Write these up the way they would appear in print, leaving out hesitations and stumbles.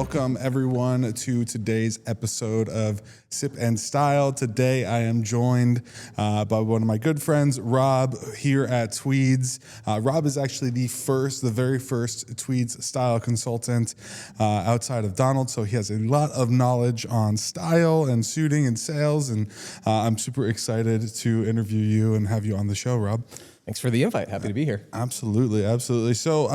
welcome everyone to today's episode of Sip and Style. Today I am joined by one of my good friends, Rob, here at Tweeds. Rob is actually the very first Tweeds style consultant outside of Donald, so he has a lot of knowledge on style and suiting and sales, and I'm super excited to interview you and have you on the show, Rob. Thanks for the invite. Happy to be here. Absolutely, absolutely. So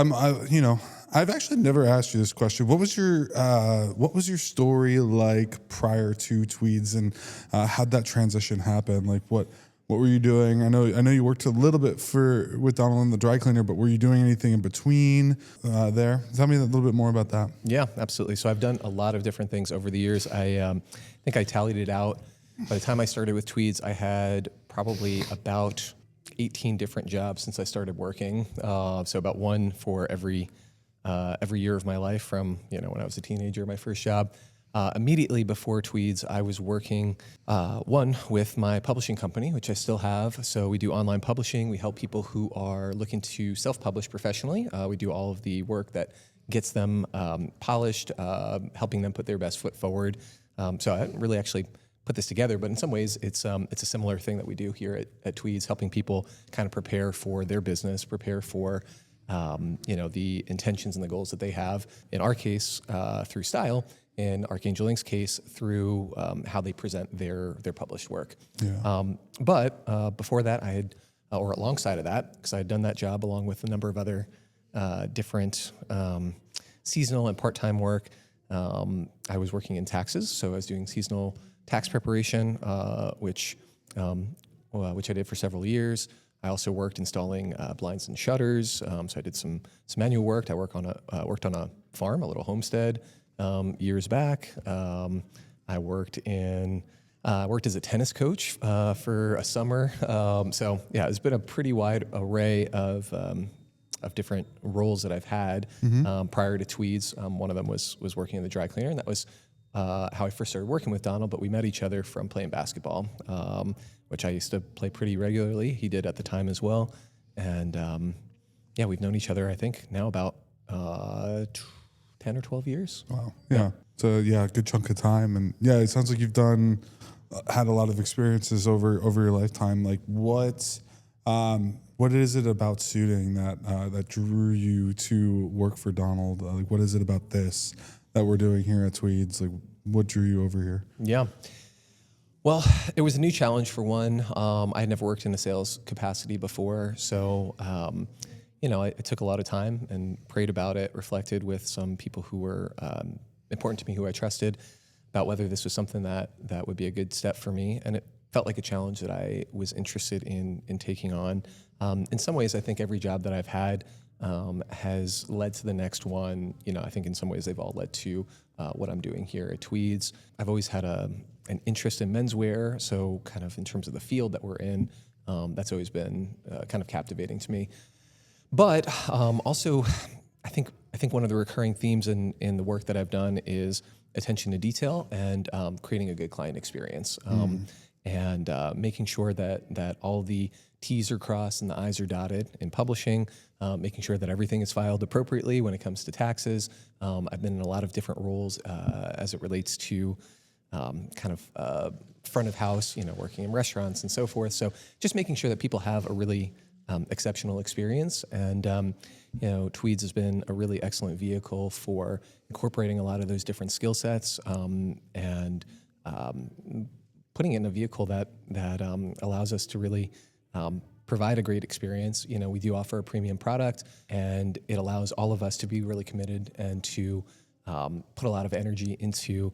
I've actually never asked you this question. What was your story like prior to Tweeds, and how'd that transition happen? Like, what were you doing? I know you worked a little bit with Donald and the dry cleaner, but were you doing anything in between there? Tell me a little bit more about that. Yeah, absolutely. So I've done a lot of different things over the years. I think I tallied it out. By the time I started with Tweeds, I had probably about 18 different jobs since I started working. So about one for every year of my life from, when I was a teenager, my first job. Immediately before Tweeds, I was working, one with my publishing company, which I still have. So we do online publishing. We help people who are looking to self-publish professionally. We do all of the work that gets them polished, helping them put their best foot forward. So I haven't really actually put this together, but in some ways it's a similar thing that we do here at Tweeds, helping people kind of prepare for their business, prepare for the intentions and the goals that they have. In our case, through style. In Archangel Inc.'s case, through how they present their published work. Yeah. But before that, or alongside of that, because I had done that job along with a number of other different seasonal and part-time work, I was working in taxes. So I was doing seasonal tax preparation, which I did for several years. I also worked installing blinds and shutters. So I did some manual work. I worked on a farm, a little homestead, years back. I worked as a tennis coach for a summer. So yeah, it's been a pretty wide array of different roles that I've had prior to Tweeds. One of them was working in the dry cleaner, and that was how I first started working with Donald, but we met each other from playing basketball, which I used to play pretty regularly. He did at the time as well. And we've known each other, I think, now about 10 or 12 years. Wow. Yeah. So, a good chunk of time. And, it sounds like you've had a lot of experiences over your lifetime. Like, what is it about suiting that drew you to work for Donald? Like, what is it about this that we're doing here at Tweeds? Like, what drew you over here? Yeah. Well, it was a new challenge for one. I had never worked in a sales capacity before. So, it took a lot of time and prayed about it, reflected with some people who were important to me, who I trusted, about whether this was something that would be a good step for me. And it felt like a challenge that I was interested in taking on. In some ways, I think every job that I've had has led to the next one. I think in some ways they've all led to what I'm doing here at Tweeds. I've always had an interest in menswear, so kind of in terms of the field that we're in, that's always been kind of captivating to me. But also, I think one of the recurring themes in the work that I've done is attention to detail and creating a good client experience, and making sure that all the T's are crossed and the I's are dotted in publishing, making sure that everything is filed appropriately when it comes to taxes. I've been in a lot of different roles as it relates to front of house, working in restaurants and so forth. So just making sure that people have a really exceptional experience. And, Tweeds has been a really excellent vehicle for incorporating a lot of those different skill sets and putting it in a vehicle that allows us to really provide a great experience. We do offer a premium product, and it allows all of us to be really committed and to put a lot of energy into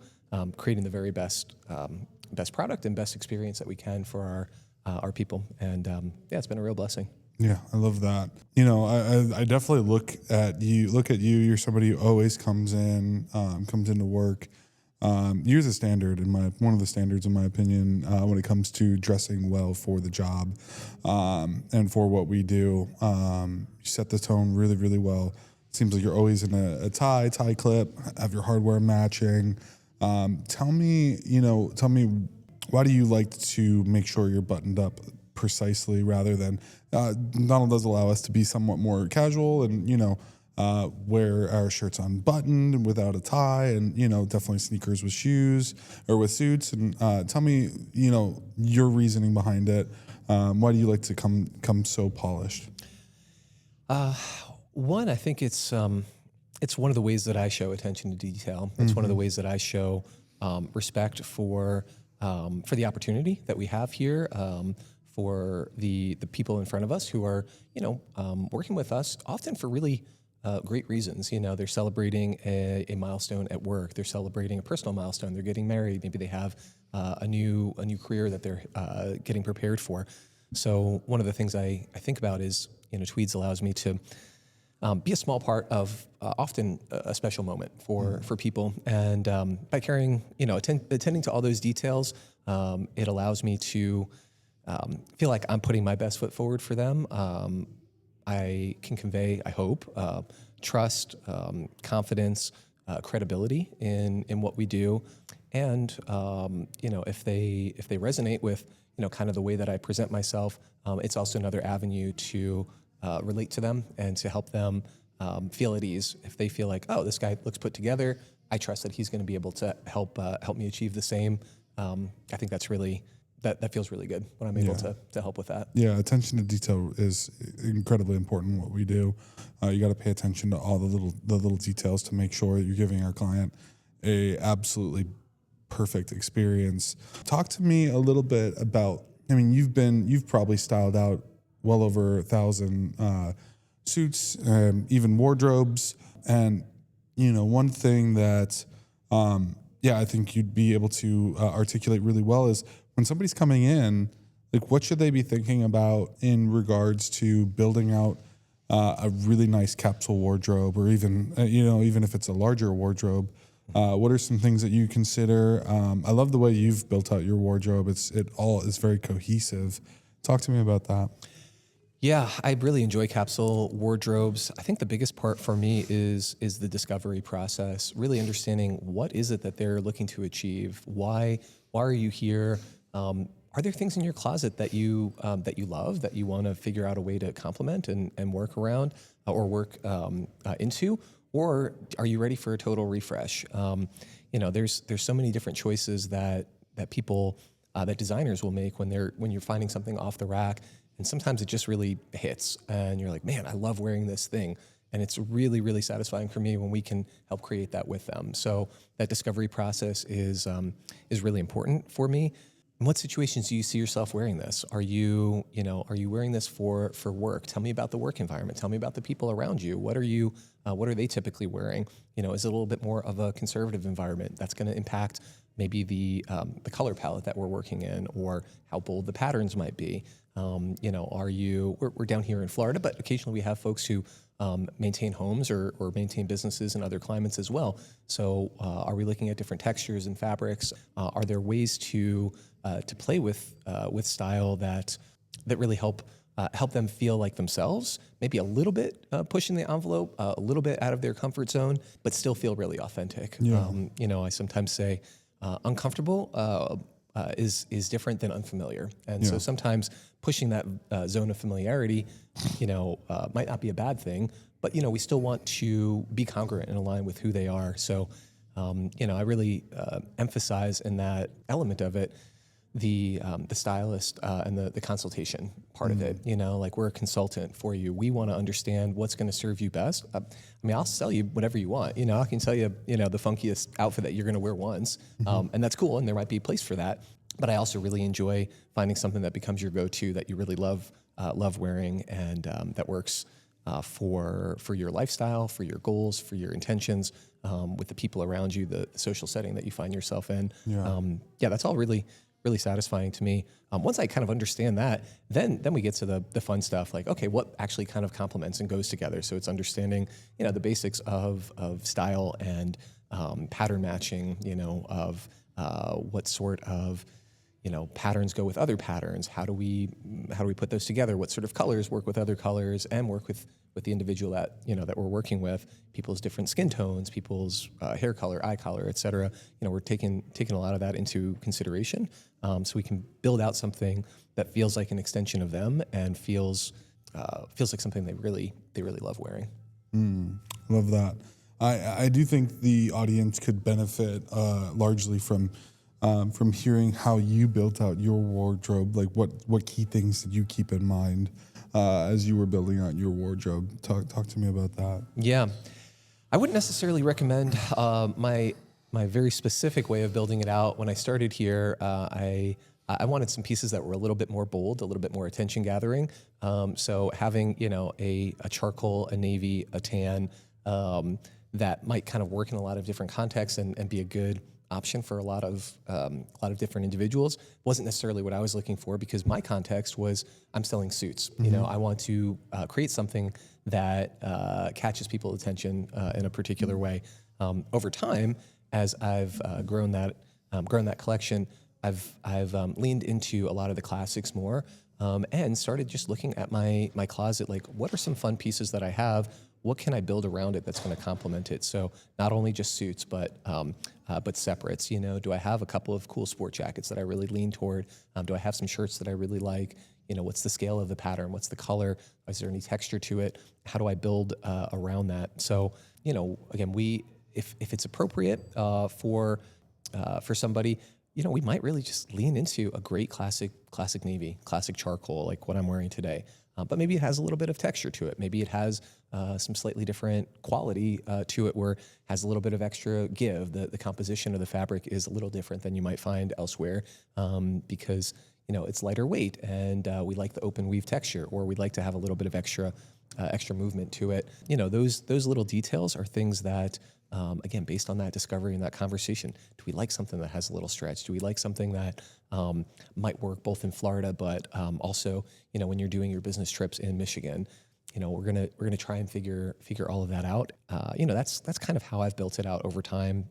creating the very best product and best experience that we can for our people. And it's been a real blessing. Yeah, I love that. I definitely look at you. You're somebody who always comes into work. You're the standard one of the standards in my opinion when it comes to dressing well for the job and for what we do. You set the tone really, really well. It seems like you're always in a tie clip, have your hardware matching. Tell me, why do you like to make sure you're buttoned up precisely rather than Donald does allow us to be somewhat more casual and wear our shirts unbuttoned and without a tie, and definitely sneakers with shoes or with suits. And tell me, your reasoning behind it. Why do you like to come so polished? One, I think it's one of the ways that I show attention to detail. It's one of the ways that I show respect for the opportunity that we have here, for the people in front of us who are working with us often for really great reasons. They're celebrating a milestone at work. They're celebrating a personal milestone. They're getting married. Maybe they have a new career that they're getting prepared for. So one of the things I think about is Tweeds allows me to be a small part of often a special moment for people. And by carrying, attending to all those details, it allows me to feel like I'm putting my best foot forward for them. I can convey, I hope, trust, confidence, credibility in what we do. And, if they resonate with, kind of the way that I present myself, it's also another avenue to relate to them and to help them feel at ease. If they feel like, oh, this guy looks put together, I trust that he's going to be able to help me achieve the same. I think that's really, that feels really good when I'm able to help with that. Yeah, attention to detail is incredibly important in what we do. You got to pay attention to all the little details to make sure that you're giving our client a absolutely perfect experience. Talk to me a little bit about, you've probably styled out well over 1,000 suits, even wardrobes. And, one thing that, I think you'd be able to articulate really well is when somebody's coming in, like what should they be thinking about in regards to building out a really nice capsule wardrobe, or even, even if it's a larger wardrobe, what are some things that you consider? I love the way you've built out your wardrobe. It all is very cohesive. Talk to me about that. Yeah, I really enjoy capsule wardrobes. I think the biggest part for me is the discovery process, really understanding what is it that they're looking to achieve. Why are you here? Are there things in your closet that you love, that you want to figure out a way to complement and work around or work into? Or are you ready for a total refresh? There's so many different choices that people that designers will make when you're finding something off the rack. And sometimes it just really hits and you're like, man, I love wearing this thing. And it's really, really satisfying for me when we can help create that with them. So that discovery process is really important for me. In what situations do you see yourself wearing this? Are you wearing this for work? Tell me about the work environment. Tell me about the people around you. What are they typically wearing? Is it a little bit more of a conservative environment? That's going to impact maybe the color palette that we're working in, or how bold the patterns might be. We're down here in Florida, but occasionally we have folks who maintain homes or maintain businesses in other climates as well. So are we looking at different textures and fabrics? Are there ways to play with style that really help them feel like themselves, maybe a little bit pushing the envelope, a little bit out of their comfort zone, but still feel really authentic. Yeah. I sometimes say uncomfortable is different than unfamiliar. And so sometimes pushing that zone of familiarity, might not be a bad thing, but, we still want to be congruent and align with who they are. So, I really emphasize in that element of it, the stylist and the consultation part of it. Like we're a consultant for you. We want to understand what's going to serve you best. I'll sell you whatever you want. I can tell you, the funkiest outfit that you're going to wear once, and that's cool. And there might be a place for that. But I also really enjoy finding something that becomes your go-to, that you really love wearing, and that works for your lifestyle, for your goals, for your intentions, with the people around you, the social setting that you find yourself in. That's all really satisfying to me. Once I kind of understand that, then we get to the fun stuff, like, okay, what actually kind of complements and goes together? So it's understanding, the basics of style and pattern matching, of what sort of patterns go with other patterns. How do we put those together? What sort of colors work with other colors and work with the individual that we're working with? People's different skin tones, people's hair color, eye color, et cetera. We're taking a lot of that into consideration, so we can build out something that feels like an extension of them and feels like something they really love wearing. Love that. I do think the audience could benefit largely from hearing how you built out your wardrobe. Like what key things did you keep in mind as you were building out your wardrobe? Talk to me about that. Yeah, I wouldn't necessarily recommend my very specific way of building it out. When I started here, I wanted some pieces that were a little bit more bold, a little bit more attention gathering. So having a charcoal, a navy, a tan that might kind of work in a lot of different contexts and be a good option for a lot of different individuals wasn't necessarily what I was looking for, because my context was I'm selling suits. I want to create something that catches people's attention in a particular way. Over time, as I've grown that collection, I've leaned into a lot of the classics more, and started just looking at my closet. Like, what are some fun pieces that I have? What can I build around it that's going to complement it? So not only just suits, but separates. Do I have a couple of cool sport jackets that I really lean toward? Do I have some shirts that I really like? What's the scale of the pattern? What's the color? Is there any texture to it? How do I build around that? So, again, if it's appropriate for somebody, we might really just lean into a great classic navy, classic charcoal, like what I'm wearing today. But maybe it has a little bit of texture to it. Maybe it has some slightly different quality to it, where it has a little bit of extra give. The composition of the fabric is a little different than you might find elsewhere, because it's lighter weight, and we like the open weave texture, or we'd like to have a little bit of extra movement to it. Those little details are things that, again, based on that discovery and that conversation, do we like something that has a little stretch? Do we like something that might work both in Florida, but also, when you're doing your business trips in Michigan? We're gonna try and figure all of that out. That's kind of how I've built it out over time.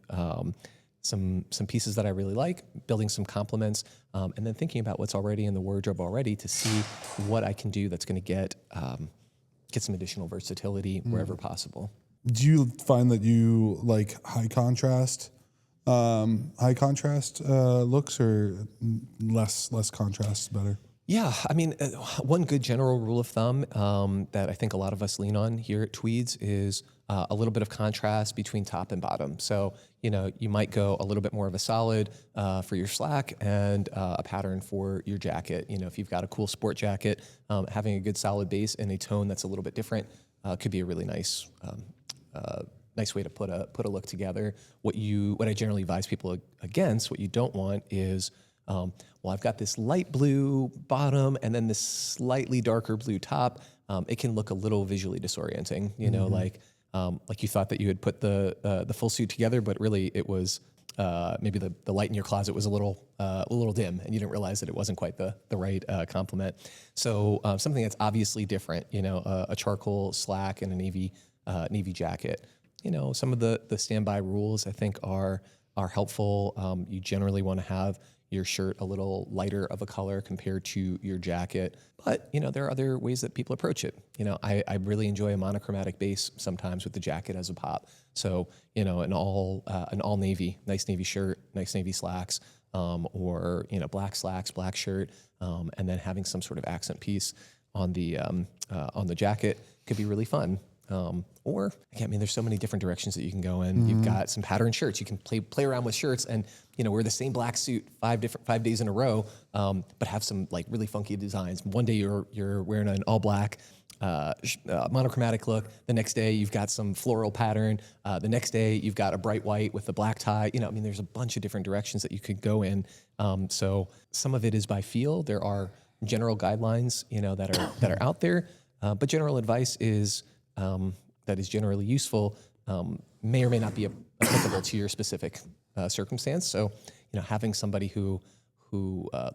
Some pieces that I really like, building some complements, and then thinking about what's already in the wardrobe already to see what I can do that's going to get some additional versatility wherever possible. Do you find that you like high contrast looks, or less contrast is better? Yeah, I mean, one good general rule of thumb that I think a lot of us lean on here at Tweeds is a little bit of contrast between top and bottom. So, you might go a little bit more of a solid for your slack and a pattern for your jacket. If you've got a cool sport jacket, having a good solid base and a tone that's a little bit different could be a really nice way to put a look together. What I generally advise people against, what you don't want is, I've got this light blue bottom and then this slightly darker blue top. It can look a little visually disorienting, like you thought that you had put the full suit together, but really it was maybe the light in your closet was a little dim, and you didn't realize that it wasn't quite the right complement. So something that's obviously different, a charcoal slack and a navy jacket. Some of the standby rules I think are helpful. You generally want to have your shirt a little lighter of a color compared to your jacket. But, there are other ways that people approach it. I really enjoy a monochromatic base sometimes with the jacket as a pop. So, an all navy, nice navy shirt, nice navy slacks, or, black slacks, black shirt, and then having some sort of accent piece on the jacket could be really fun. Or there's so many different directions that you can go in. You've got some pattern shirts. You can play around with shirts and, wear the same black suit 5 days in a row, but have some like really funky designs. One day you're wearing an all black, monochromatic look. The next day you've got some floral pattern. The next day you've got a bright white with a black tie. There's a bunch of different directions that you could go in. So some of it is by feel. There are general guidelines, that are out there, but general advice is, that is generally useful, may or may not be applicable to your specific circumstance. So, having somebody who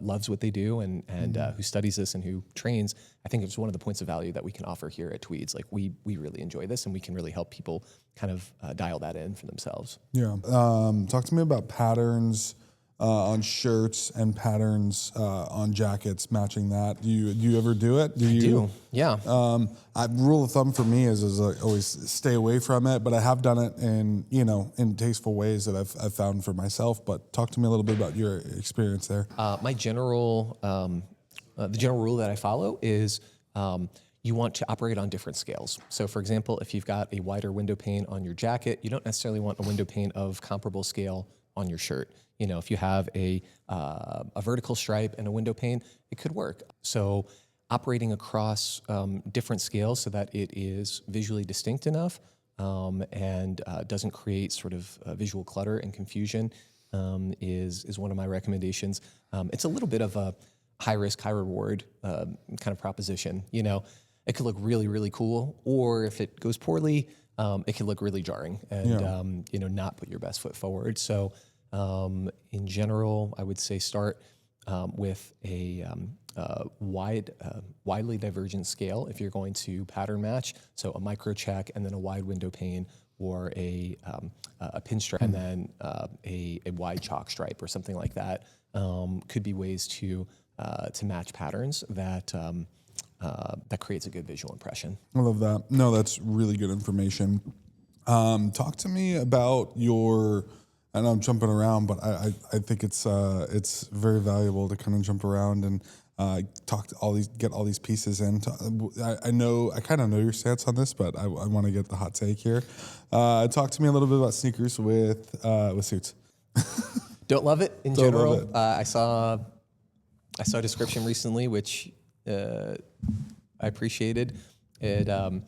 loves what they do and who studies this and who trains, I think it's one of the points of value that we can offer here at Tweeds. Like we really enjoy this, and we can really help people kind of dial that in for themselves. Yeah. Talk to me about patterns on shirts and patterns on jackets, matching that. Do you ever do it? I do. Yeah. Rule of thumb for me is always stay away from it, but I have done it in tasteful ways that I've found for myself. But talk to me a little bit about your experience there. The general rule that I follow is you want to operate on different scales. So for example, if you've got a wider window pane on your jacket, you don't necessarily want a window pane of comparable scale on your shirt. If you have a vertical stripe and a window pane, it could work. So operating across different scales so that it is visually distinct enough and doesn't create sort of visual clutter and confusion is one of my recommendations. It's a little bit of a high risk, high reward kind of proposition. It could look really, really cool, or if it goes poorly, it can look really jarring and not put your best foot forward. So in general, I would say start with a widely divergent scale if you're going to pattern match. So a micro check and then a wide window pane, or a pinstripe and then a wide chalk stripe or something like that could be ways to match patterns that creates a good visual impression. I love that. No, that's really good information. Talk to me about your. I know I'm jumping around, but I think it's very valuable to kind of jump around and get all these pieces in. I kind of know your stance on this, but I want to get the hot take here. Talk to me a little bit about sneakers with suits. Don't love it in Don't general. love it. I saw a description recently, which I appreciated it, and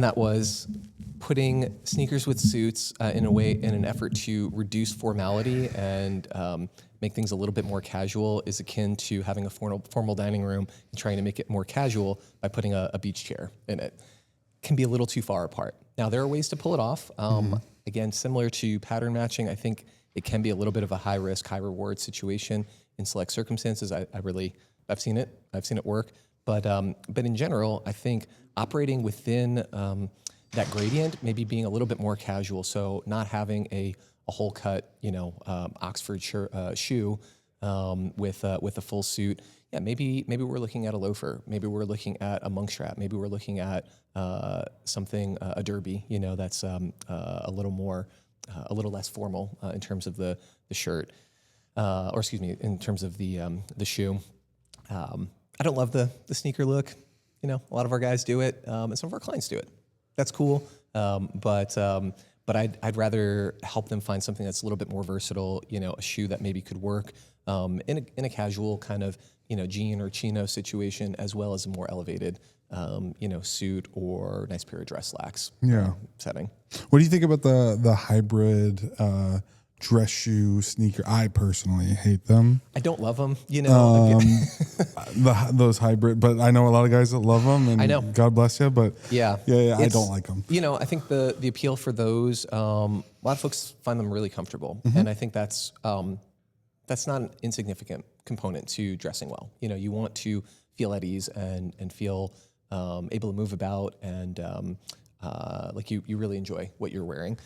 that was putting sneakers with suits in an effort to reduce formality and make things a little bit more casual is akin to having a formal dining room and trying to make it more casual by putting a beach chair in it. Can be a little too far apart. Now, there are ways to pull it off. Again, similar to pattern matching, I think it can be a little bit of a high risk, high reward situation in select circumstances. I've seen it work. But in general, I think operating within that gradient, maybe being a little bit more casual. So not having a whole cut, Oxford shoe with a full suit. Yeah, maybe we're looking at a loafer. Maybe we're looking at a monk strap. Maybe we're looking at something, a derby. That's a little less formal in terms of the shirt, or excuse me, in terms of the shoe. I don't love the sneaker look. A lot of our guys do it, and some of our clients do it. That's cool, but I'd rather help them find something that's a little bit more versatile. A shoe that maybe could work in a casual kind of jean or chino situation, as well as a more elevated suit or nice pair of dress slacks. Setting. What do you think about the hybrid dress shoe sneaker? I personally hate them. I don't love them. Those hybrid, but I know a lot of guys that love them, and I know. God bless you, but yeah, I don't like them. I think the appeal for those, a lot of folks find them really comfortable, and I think that's not an insignificant component to dressing well. You want to feel at ease and feel able to move about and like you really enjoy what you're wearing.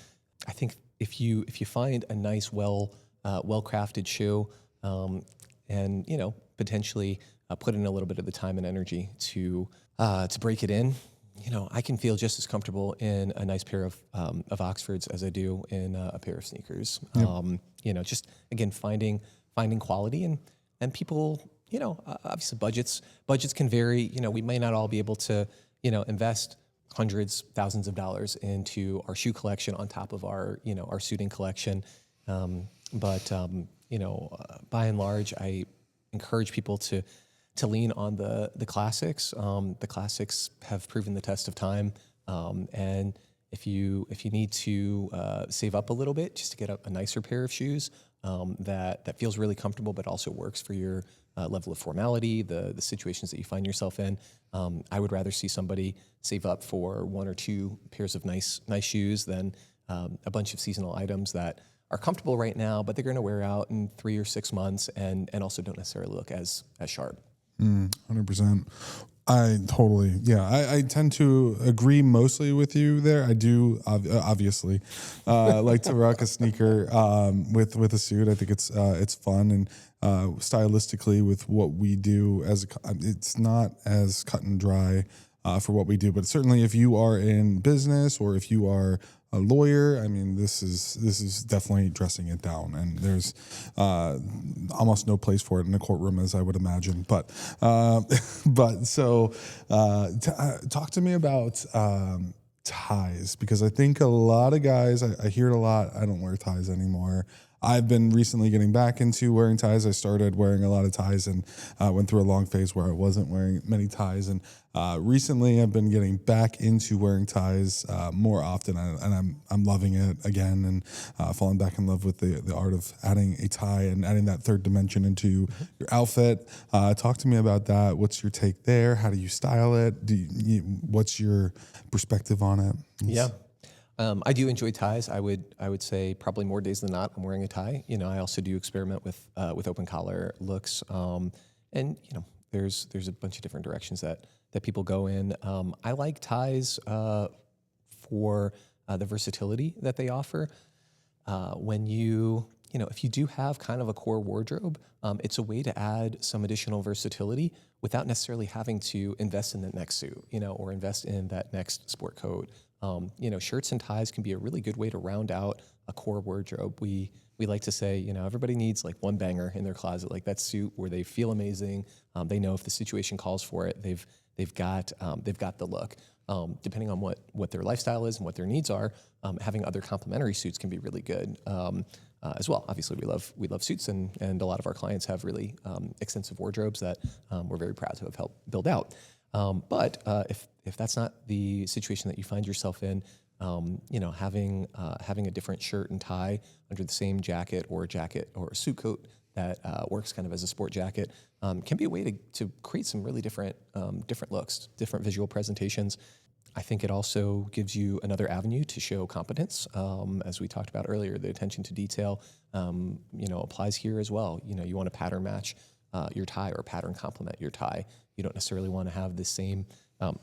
I think if you find a nice, well-crafted shoe, and potentially put in a little bit of the time and energy to break it in, I can feel just as comfortable in a nice pair of Oxfords as I do in a pair of sneakers. Yep. Just again finding quality and people. Obviously budgets can vary. We may not all be able to invest hundreds, thousands of dollars into our shoe collection on top of our suiting collection. But by and large, I encourage people to lean on the classics. The classics have proven the test of time. And if you need to save up a little bit just to get a nicer pair of shoes that feels really comfortable but also works for your level of formality, the situations that you find yourself in, I would rather see somebody save up for one or two pairs of nice shoes than a bunch of seasonal items that are comfortable right now, but they're going to wear out in 3 or 6 months and also don't necessarily look as sharp. 100%. I tend to agree mostly with you there. I do obviously like to rock a sneaker with a suit. I think it's fun and stylistically with what we do it's not as cut and dry for what we do. But certainly, if you are in business or if you are a lawyer, I mean, this is definitely dressing it down, and there's almost no place for it in a courtroom, as I would imagine. But talk to me about ties, because I think a lot of guys, I hear it a lot. I don't wear ties anymore. I've been recently getting back into wearing ties. I started wearing a lot of ties and went through a long phase where I wasn't wearing many ties. And recently I've been getting back into wearing ties more often, and I'm loving it again, and falling back in love with the art of adding a tie and adding that third dimension into your outfit. Talk to me about that. What's your take there? How do you style it? What's your perspective on it? Yeah. I do enjoy ties. I would say probably more days than not I'm wearing a tie. I also do experiment with open collar looks, and there's a bunch of different directions that people go in. I like ties for the versatility that they offer. When if you do have kind of a core wardrobe, it's a way to add some additional versatility without necessarily having to invest in the next suit, or invest in that next sport coat. Shirts and ties can be a really good way to round out a core wardrobe. We like to say, everybody needs like one banger in their closet, like that suit where they feel amazing. They know if the situation calls for it, they've got the look. Depending on what their lifestyle is and what their needs are, having other complementary suits can be really good as well. Obviously, we love suits, and a lot of our clients have really extensive wardrobes that we're very proud to have helped build out. But if that's not the situation that you find yourself in, having a different shirt and tie under the same jacket or a suit coat that works kind of as a sport jacket can be a way to create some really different looks, different visual presentations. I think it also gives you another avenue to show competence. As we talked about earlier, the attention to detail, applies here as well. You want to pattern match your tie or pattern complement your tie. You don't necessarily want to have the same,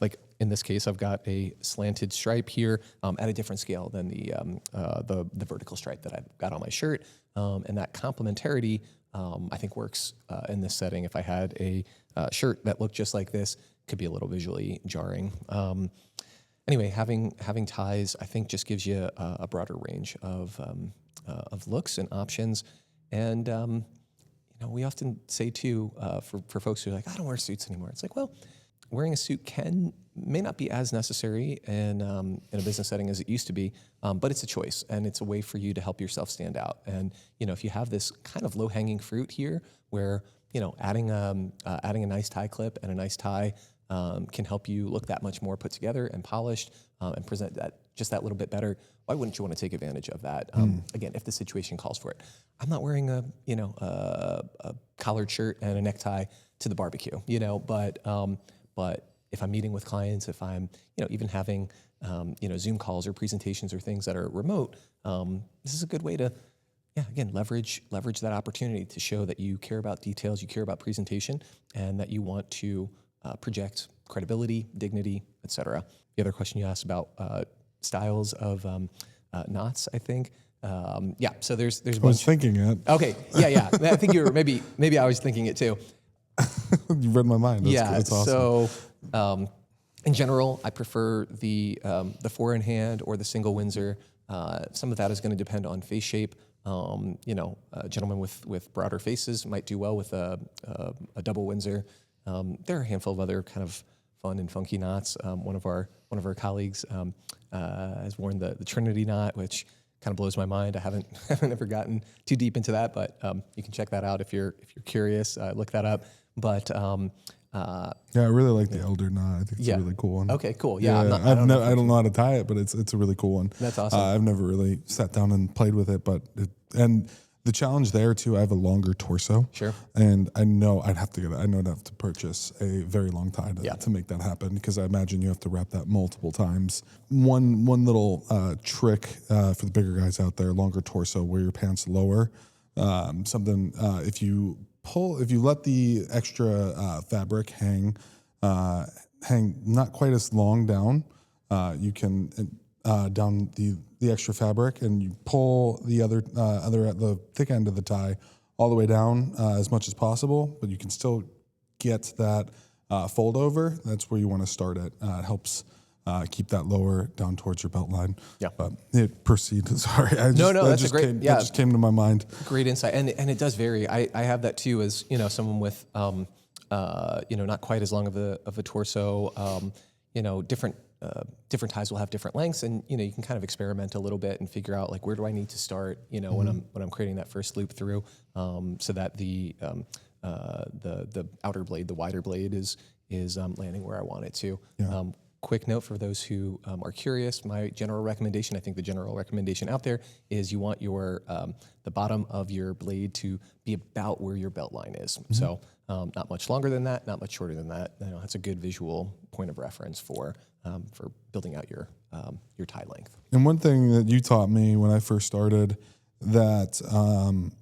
like in this case, I've got a slanted stripe here at a different scale than the vertical stripe that I've got on my shirt. And that complementarity, I think works in this setting. If I had a shirt that looked just like this, could be a little visually jarring. Anyway, having ties, I think, just gives you a broader range of looks and options. And we often say too, for folks who are like, I don't wear suits anymore. It's like, well, wearing a suit may not be as necessary in a business setting as it used to be, but it's a choice, and it's a way for you to help yourself stand out. And if you have this kind of low-hanging fruit here, where adding a nice tie clip and a nice tie can help you look that much more put together and polished, and present that just that little bit better. Why wouldn't you want to take advantage of that? Again, if the situation calls for it. I'm not wearing a collared shirt and a necktie to the barbecue, but if I'm meeting with clients, if I'm even having Zoom calls or presentations or things that are remote, this is a good way to again leverage that opportunity to show that you care about details, you care about presentation, and that you want to project credibility, dignity, etc. The other question you asked about styles of knots, I think. So there's a bunch. I was thinking it. Okay, yeah. I think you were maybe I was thinking it too. You read my mind. That's awesome. So in general, I prefer the four in hand or the single Windsor. Some of that is going to depend on face shape. Gentlemen with broader faces might do well with a double Windsor. There are a handful of other kind of fun and funky knots. One of our colleagues has worn the Trinity knot, which kind of blows my mind. I haven't ever gotten too deep into that, but you can check that out if you're curious. Look that up. But I really like the elder knot. I think it's a really cool one. Okay, cool. Yeah, I don't know how to tie it, but it's a really cool one. That's awesome. I've never really sat down and played with it, and the challenge there too, I have a longer torso. Sure. And I know I'd have to purchase a very long tie to make that happen, because I imagine you have to wrap that multiple times. One little trick for the bigger guys out there: longer torso, wear your pants lower. If you let the extra fabric hang not quite as long down, you can down the extra fabric, and you pull the other at the thick end of the tie all the way down as much as possible, but you can still get that fold over, that's where you want to start it. It helps keep that lower down towards your belt line. Yeah. But proceed. Sorry. That's a great, that just came to my mind. Great insight. And it does vary. I have that too as, someone with, not quite as long of a torso, different ties will have different lengths, and you can kind of experiment a little bit and figure out like where do I need to start, when I'm creating that first loop through, so that the outer blade, the wider blade, is landing where I want it to. Yeah. Quick note for those who are curious, my general recommendation, I think the general recommendation out there is you want your the bottom of your blade to be about where your belt line is. So not much longer than that, not much shorter than that. That's a good visual point of reference for building out your tie length. And one thing that you taught me when I first started that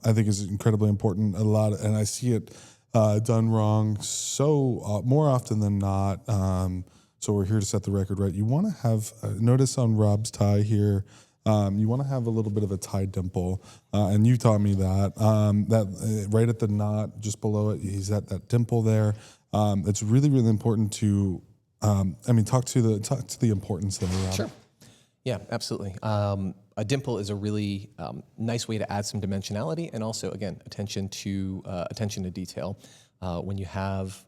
I think is incredibly important, and I see it done wrong so more often than not. So we're here to set the record right. You want to have, notice on Rob's tie here, you want to have a little bit of a tie dimple. And you taught me that, right at the knot, just below it, he's at that dimple there. It's really, really important to, talk to the importance there, Rob. Sure. Yeah, absolutely. A dimple is a really nice way to add some dimensionality, and also, again, attention to detail. When you have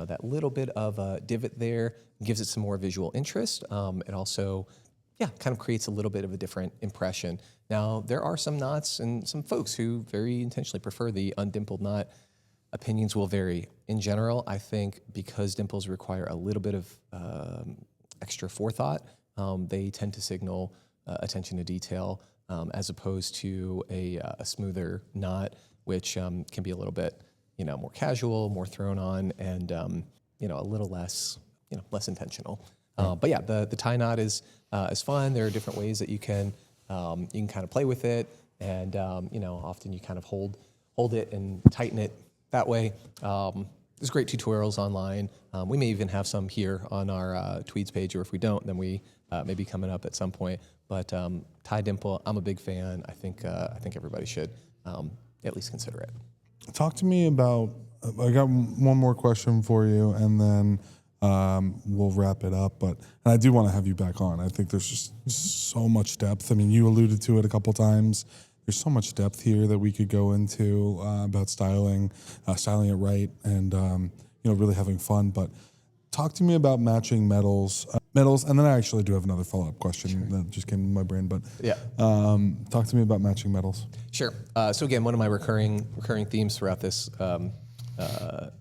that little bit of a divot there, gives it some more visual interest. It also, kind of creates a little bit of a different impression. Now, there are some knots and some folks who very intentionally prefer the undimpled knot. Opinions will vary. In general, I think because dimples require a little bit of extra forethought, they tend to signal attention to detail, as opposed to a smoother knot, which can be a little bit more casual, more thrown on, and a little less intentional. But yeah, the tie knot is fun. There are different ways that you can kind of play with it, and often you kind of hold it and tighten it that way. There's great tutorials online. We may even have some here on our Tweeds page, or if we don't, then we may be coming up at some point. But tie dimple, I'm a big fan. I think everybody should at least consider it. Talk to me about, I got one more question for you, and then we'll wrap it up. And I do want to have you back on. I think there's just so much depth. I mean, you alluded to it a couple times. There's so much depth here that we could go into about styling it right, and really having fun. But talk to me about matching metals, and then I actually do have another follow-up question that just came to my brain. But talk to me about matching metals. Sure. So again, one of my recurring themes throughout this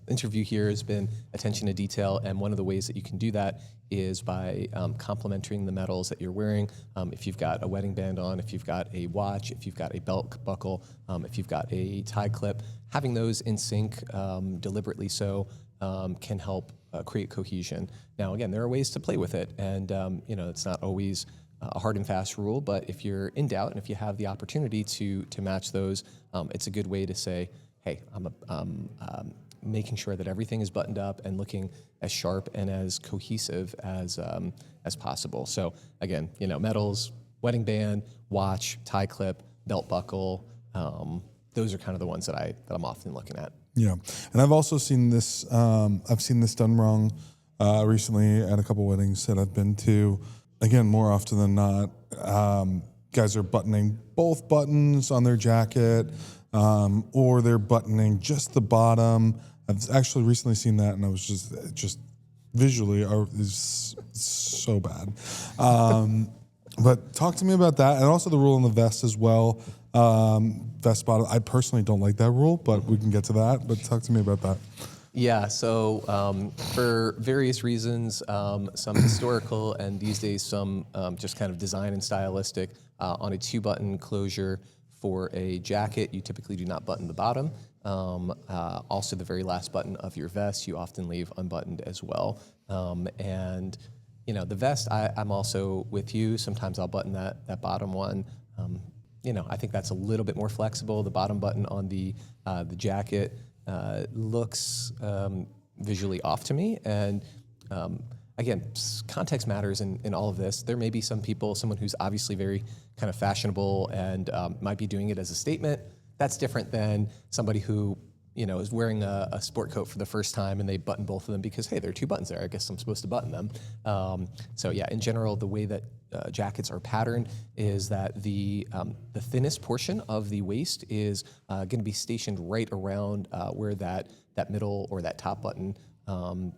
interview here has been attention to detail, and one of the ways that you can do that is by complementing the metals that you're wearing. If you've got a wedding band on, if you've got a watch, if you've got a belt buckle, if you've got a tie clip, having those in sync, deliberately so, can help create cohesion. Now, again, there are ways to play with it, and it's not always a hard and fast rule, but if you're in doubt and if you have the opportunity to match those, it's a good way to say, hey, I'm making sure that everything is buttoned up and looking as sharp and as cohesive as possible. So again, metals, wedding band, watch, tie clip, belt buckle, those are kind of the ones that I'm often looking at. Yeah, and I've also seen this. I've seen this done wrong recently at a couple weddings that I've been to. Again, more often than not, guys are buttoning both buttons on their jacket, or they're buttoning just the bottom. I've actually recently seen that, and I was just visually is so bad. But talk to me about that, and also the rule in the vest as well. Vest bottom. I personally don't like that rule, but we can get to that. But talk to me about that. Yeah, so for various reasons, some historical and these days some just kind of design and stylistic, on a 2-button closure for a jacket, you typically do not button the bottom. Also, the very last button of your vest, you often leave unbuttoned as well. And the vest, I'm also with you. Sometimes I'll button that bottom one. I think that's a little bit more flexible. The bottom button on the jacket looks visually off to me. And again, context matters in all of this. There may be someone who's obviously very kind of fashionable and might be doing it as a statement. That's different than somebody who, is wearing a sport coat for the first time and they button both of them because, hey, there are two buttons there. I guess I'm supposed to button them. So yeah, in general, the way that jackets are patterned is that the thinnest portion of the waist is going to be stationed right around where that middle or that top button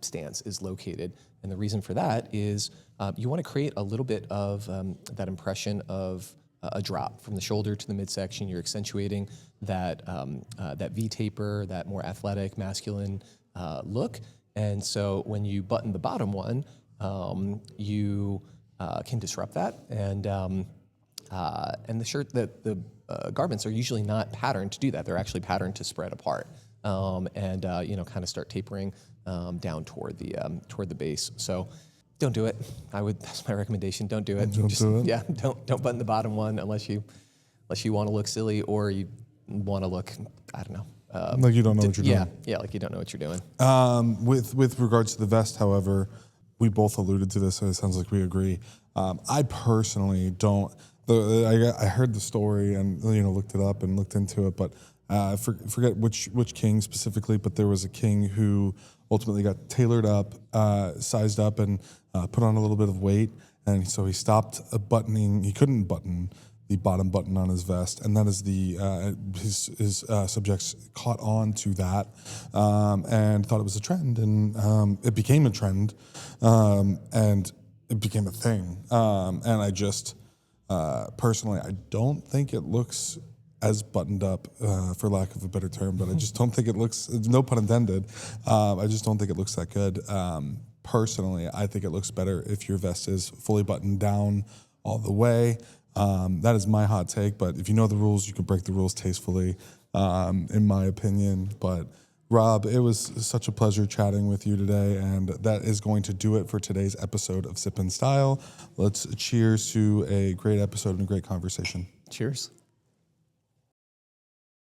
stance is located. And the reason for that is you want to create a little bit of that impression of a drop from the shoulder to the midsection. You're accentuating that V taper, that more athletic, masculine look. And so when you button the bottom one, you can disrupt that. And the garments are usually not patterned to do that. They're actually patterned to spread apart and kind of start tapering down toward the base. So don't do it. That's my recommendation. Don't do it. Don't do it. Yeah, don't button the bottom one unless you want to look silly or you want to look, I don't know. Like you don't know what you're doing. Yeah, like you don't know what you're doing. With regards to the vest, however, we both alluded to this, so it sounds like we agree. I personally don't. I heard the story and looked it up and looked into it, but I forget which king specifically. But there was a king who ultimately got tailored up, sized up, and put on a little bit of weight, and so he stopped buttoning. He couldn't button the bottom button on his vest, and that is his subjects caught on to that and thought it was a trend, and it became a trend, and it became a thing. And I just personally, I don't think it looks as buttoned up, for lack of a better term, but I just don't think it looks, no pun intended, I just don't think it looks that good. Personally, I think it looks better if your vest is fully buttoned down all the way. That is my hot take, but if you know the rules, you can break the rules tastefully, in my opinion. But Rob, it was such a pleasure chatting with you today, and that is going to do it for today's episode of Sip and Style. Let's cheers to a great episode and a great conversation. Cheers.